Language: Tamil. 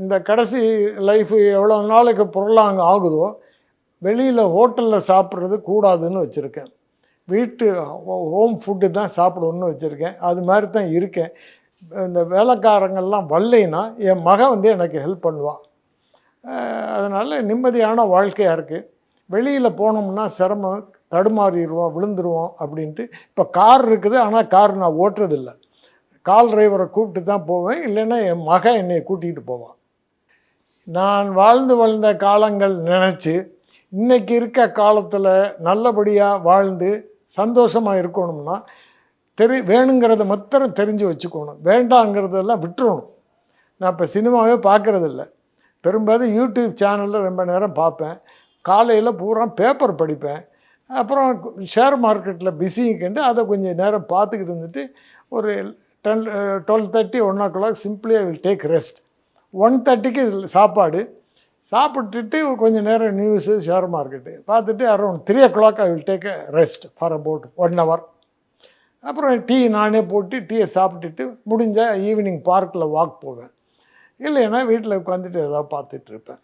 இந்த கடைசி லைஃப் எவ்வளோ நாளைக்கு பொருளாங்க ஆகுதோ வெளியில் ஹோட்டலில் சாப்பிட்றது கூடாதுன்னு வச்சுருக்கேன். வீட்டு ஹோம் ஃபுட்டு தான் சாப்பிடணுன்னு வச்சுருக்கேன். அது மாதிரி தான் இருக்கேன். இந்த வேலைக்காரங்கள்லாம் வரலைன்னா என் மகன் வந்து எனக்கு ஹெல்ப் பண்ணுவான். அதனால் நிம்மதியான வாழ்க்கையாக இருக்குது. வெளியில் போனோம்னா சிரமம், தடுமாறிடுவோம், விழுந்துருவோம் அப்படின்ட்டு. இப்போ கார் இருக்குது, ஆனால் கார் நான் ஓட்டுறதில்ல. கால் டிரைவரை கூப்பிட்டு தான் போவேன், இல்லைன்னா என் மகன் என்னை கூட்டிகிட்டு போவான். நான் வளர்ந்த காலங்கள் நினச்சி இன்றைக்கி இருக்க காலத்தில் நல்லபடியாக வாழ்ந்து சந்தோஷமாக இருக்கணும்னா வேணுங்கிறத மாத்திரம் தெரிஞ்சு வச்சுக்கணும், வேண்டாங்கிறதெல்லாம் விட்டுறணும். நான் இப்போ சினிமாவே பார்க்குறதில்ல. பெரும்பாலும் யூடியூப் சேனலில் ரொம்ப நேரம் பார்ப்பேன். காலையில் பூரா பேப்பர் படிப்பேன். அப்புறம் ஷேர் மார்க்கெட்டில் பிஸிங்கண்டு அதை கொஞ்சம் நேரம் பார்த்துக்கிட்டு இருந்துட்டு ஒரு 12:30 1:00 simply I will take rest. 1:30க்கு சாப்பாடு சாப்பிட்டுட்டு கொஞ்சம் நேரம் நியூஸு ஷேர் மார்க்கெட்டு பார்த்துட்டு around 3:00 I will take rest for about 1 hour. அப்புறம் டீ நானே போட்டு டீயை சாப்பிட்டுட்டு முடிஞ்சால் ஈவினிங் பார்க்கில் வாக் போவேன். இல்லைன்னா வீட்டில் உட்காந்துட்டு ஏதாவது பார்த்துட்ருப்பேன்.